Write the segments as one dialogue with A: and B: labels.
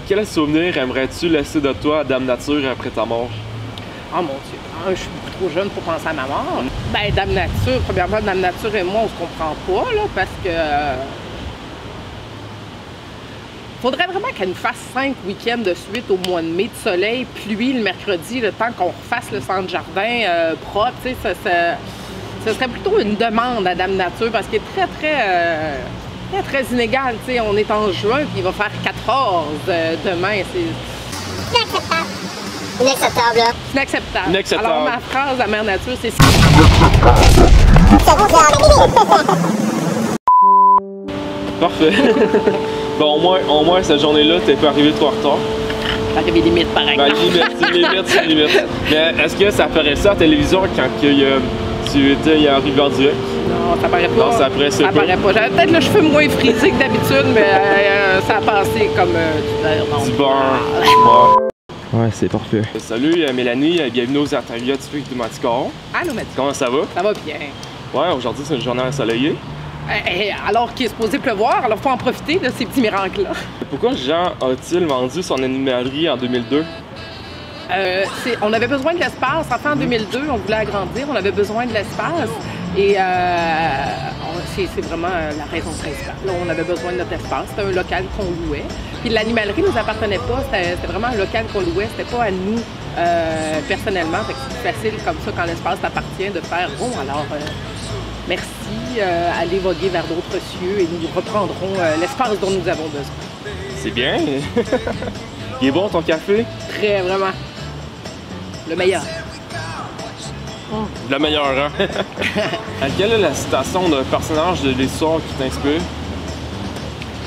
A: Quel souvenir aimerais-tu laisser de toi à Dame Nature après ta mort?
B: Oh mon Dieu, je suis beaucoup trop jeune pour penser à ma mort. Ben, Dame Nature, premièrement, Dame Nature et moi, on se comprend pas, là, parce que... faudrait vraiment qu'elle nous fasse 5 week-ends de suite au mois de mai, de soleil, pluie le mercredi, le temps qu'on refasse le centre jardin propre, tu sais, ce serait plutôt une demande à Dame Nature, parce qu'elle est très inégale, tu sais, on est en juin, puis il va faire 14 demain, c'est...
C: Inacceptable.
B: Inacceptable.
A: Inacceptable.
B: Alors, ma phrase à Mère Nature, c'est...
A: Parfait. Bon, au moins, cette journée-là, t'es pas arrivé trop en retard.
B: Arrivé limite, par exemple.
A: Ben, c'est limite. Mais est-ce que ça ferait ça à la télévision quand tu étais arrivé en direct?
B: Non, ça paraît pas.
A: Non, ça paraissait pas.
B: Ça paraît pas. J'avais peut-être le cheveu moins frisé que d'habitude, mais ça a passé comme
A: Du beurre. Ouais, c'est parfait. Salut Mélanie, bienvenue aux interviews atypiques du Matticor.
B: Allô, Mathieu.
A: Comment ça va?
B: Ça va bien.
A: Ouais, aujourd'hui c'est une journée ensoleillée.
B: Alors qu'il est supposé pleuvoir, alors faut en profiter de ces petits miracles-là.
A: Pourquoi Jean a-t-il vendu son animalerie en 2002?
B: On avait besoin de l'espace. Enfin, en 2002, on voulait agrandir, on avait besoin de l'espace. Et c'est vraiment la raison principale. Là, on avait besoin de notre espace. C'était un local qu'on louait. Puis l'animalerie ne nous appartenait pas. C'était vraiment un local qu'on louait. C'était pas à nous personnellement. Fait que c'est plus facile comme ça quand l'espace t'appartient de faire bon. Alors, merci. Allez voguer vers d'autres cieux et nous reprendrons l'espace dont nous avons besoin.
A: C'est bien. Il est bon ton café?
B: Très, vraiment. Le meilleur.
A: Le meilleur, hein? Quelle est la citation d'un personnage de l'histoire qui t'inspire?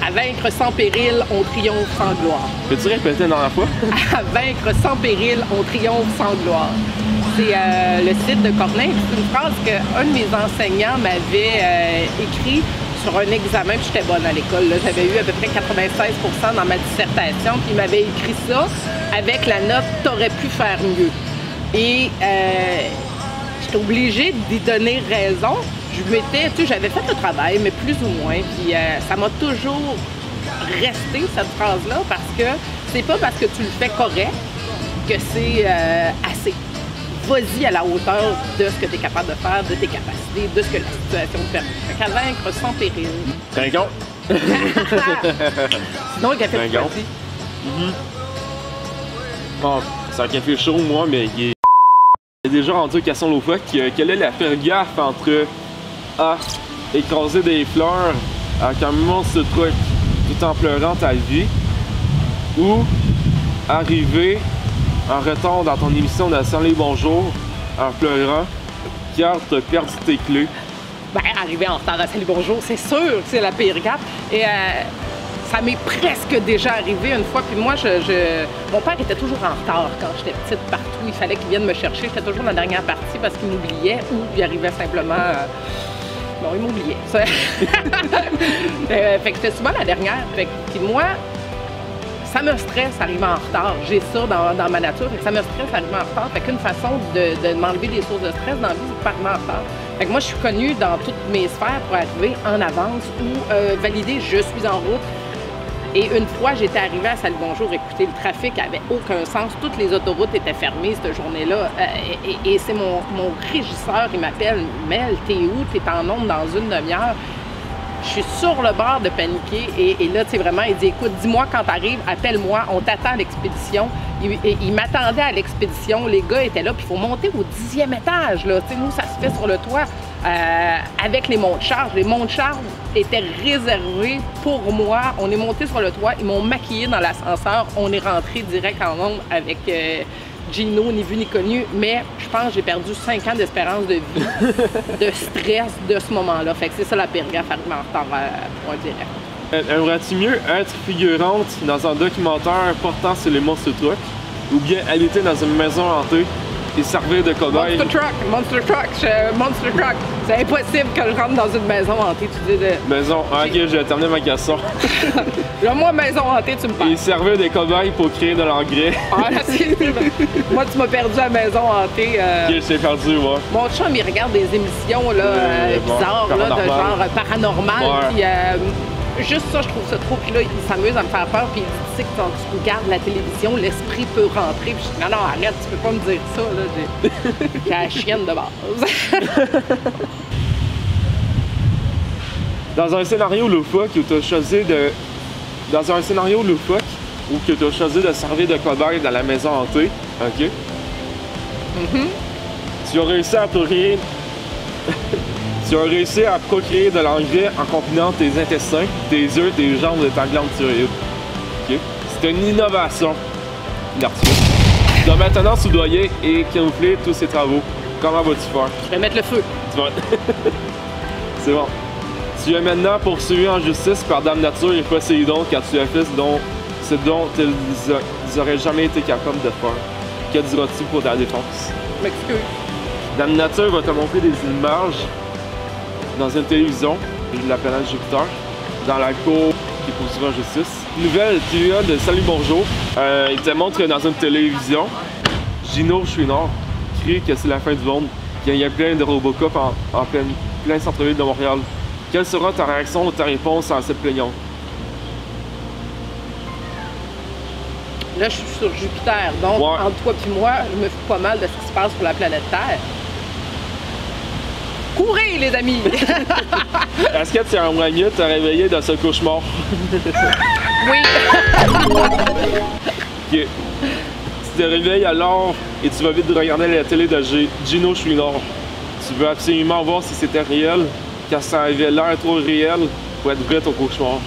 B: À vaincre sans péril, on triomphe sans gloire.
A: Peux-tu répéter une dernière fois?
B: À vaincre sans péril, on triomphe sans gloire. C'est le site de Corneille. C'est une phrase qu'un de mes enseignants m'avait écrit sur un examen, puis j'étais bonne à l'école. J'avais eu à peu près 96 % dans ma dissertation, puis il m'avait écrit ça avec la note « T'aurais pu faire mieux ». Et j'étais obligée d'y donner raison. J'avais fait le travail, mais plus ou moins, puis ça m'a toujours resté, cette phrase-là, parce que c'est pas parce que tu le fais correct que c'est assez. Vas-y à la hauteur de ce que tu es capable de faire, de tes capacités, de ce que la situation te permet. Fait qu'à vaincre sans péril.
A: Tringon!
B: Sinon, le café est
A: Tringon. Bon, c'est un café chaud, moi, mais il est déjà rendu à question l'eau fois quelle est la pire gaffe entre A. Écraser des fleurs avec un monstre truc tout en pleurant ta vie, ou arriver en retard dans ton émission de Salut Bonjour en pleurant car t'as perdu tes clés.
B: Ben, arriver en retard à Salut Bonjour, c'est sûr que c'est la pire gaffe. Et ça m'est presque déjà arrivé une fois. Puis moi, mon père était toujours en retard quand j'étais petite partout. Il fallait qu'il vienne me chercher. J'étais toujours dans la dernière partie parce qu'il m'oubliait ou il arrivait simplement... Non, il m'oubliait. Fait que j'étais souvent la dernière. Fait que, puis moi... Ça me stresse d'arriver en retard. J'ai ça dans ma nature. Fait que ça me stresse d'arriver en retard. Fait qu'une façon de m'enlever des sources de stress dans la vie, c'est de pas arriver en retard. Fait que moi, je suis connue dans toutes mes sphères pour arriver en avance ou valider je suis en route. Et une fois, j'étais arrivée à Salut Bonjour, écoutez, le trafic avait aucun sens. Toutes les autoroutes étaient fermées cette journée-là. Et c'est mon régisseur, il m'appelle « Mel, t'es où? T'es en onde dans une demi-heure. » Je suis sur le bord de paniquer et là, tu sais, vraiment, il dit « Écoute, dis-moi quand t'arrives, appelle-moi, on t'attend à l'expédition. » Il m'attendait à l'expédition, les gars étaient là, puis il faut monter au 10e étage, là. Tu sais, nous, ça se fait sur le toit avec les monts de charge. Les monts de charge étaient réservés pour moi. On est monté sur le toit, ils m'ont maquillé dans l'ascenseur. On est rentré direct en onde avec... Gino, ni vu ni connu, mais je pense que j'ai perdu 5 ans d'espérance de vie, de stress de ce moment-là. Fait que c'est ça la pire gaffe, arriver en retard pour un direct.
A: Aimerais-tu mieux être figurante dans un documentaire portant sur les monstres trucks ou bien habiter dans une maison hantée et servir de cobaye?
B: Monster truck. C'est impossible que je rentre dans une maison hantée, tu dis de...
A: Maison, ok, j'ai terminé ma question.
B: Là, moi, maison hantée, tu me parles.
A: Et servir des cobayes pour créer de l'engrais.
B: Ah, là, moi, tu m'as perdu à maison hantée.
A: Ok, je t'ai perdu, moi.
B: Mon chum, il regarde des émissions là, bizarres, là, de genre paranormal.
A: Ouais.
B: Puis, Juste ça, je trouve ça trop. Puis là, il s'amuse à me faire peur. Puis il dit, tu sais que quand tu regardes la télévision, l'esprit peut rentrer. Puis je dis, non, non, arrête, tu peux pas me dire ça. Là. J'ai la chienne de base.
A: Dans un scénario loufoque où tu as choisi de. Dans un scénario loufoque où tu as choisi de servir de cobaye dans la maison hantée, ok? Tu as réussi à procréer. Tu as réussi à procréer de l'engrais en combinant tes intestins, tes œufs, tes jambes et ta glande thyroïde. Ok? C'est une innovation. L'article. Tu dois maintenant soudoyer et camoufler tous ces travaux. Comment vas-tu faire?
B: Je vais mettre le feu.
A: Tu vas... C'est bon. Tu es maintenant poursuivi en justice par Dame Nature et Poséidon car tu as fait ce dont ils n'auraient jamais été capables de faire. Que diras-tu pour ta défense?
B: Je m'excuse.
A: Dame Nature va te montrer des images dans une télévision de la planète Jupiter, dans la cour qui est poursuivie en justice. Nouvelle TVA de Salut Bonjour. Il te montre dans une télévision Gino Chouinard crie que c'est la fin du monde, qu'il y a plein de Robocop en plein centre-ville de Montréal. Quelle sera ta réaction ou ta réponse à cette plaignante?
B: Là, je suis sur Jupiter, donc
A: Ouais.
B: entre toi et moi, je me fous pas mal de ce qui se passe sur la planète Terre. Courez, les amis!
A: Est-ce que tu aimerais mieux te réveiller de ce cauchemar?
B: Oui!
A: Ok. Tu te réveilles alors et tu vas vite regarder la télé de Gino Chouinard. Tu veux absolument voir si c'était réel, car ça avait l'air trop réel pour être vrai ton cauchemar.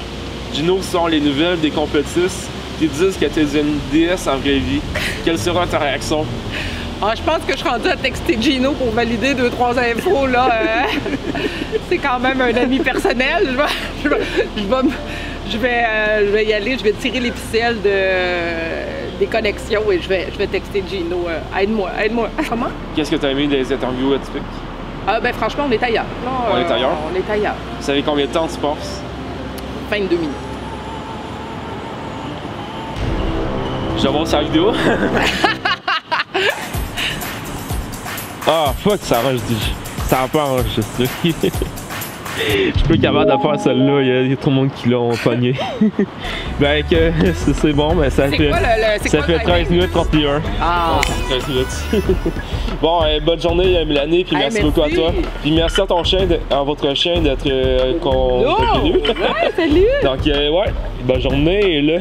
A: Gino sort les nouvelles des complotistes qui disent que tu es une déesse en vraie vie. Quelle sera ta réaction?
B: Ah, je pense que je suis rendue à texter Gino pour valider 2-3 infos, là. C'est quand même un ami personnel. Je vais y aller, je vais tirer les ficelles des connexions et je vais texter Gino. Aide-moi. Comment?
A: Qu'est-ce que tu as aimé des interviews atypiques?
B: Ben franchement, on est ailleurs. Là,
A: On est ailleurs?
B: On est ailleurs.
A: Vous savez combien de temps tu passes?
B: 22 minutes.
A: Je vais voir sa vidéo. Ah, fuck, ça enregistre. Ça n'a pas enregistré. Je suis pas capable de faire celle-là, il y a trop de monde qui l'ont pogné. Ben, que c'est bon, mais ça fait,
B: Quoi,
A: ça fait 13 minutes 31.
B: Ah!
A: 13 minutes. Bon, bonne journée, Mélanie, puis merci beaucoup à toi. Puis merci à ton chien, à votre chien d'être convenu.
B: Ouais, salut!
A: Donc, ouais, bonne journée, et là.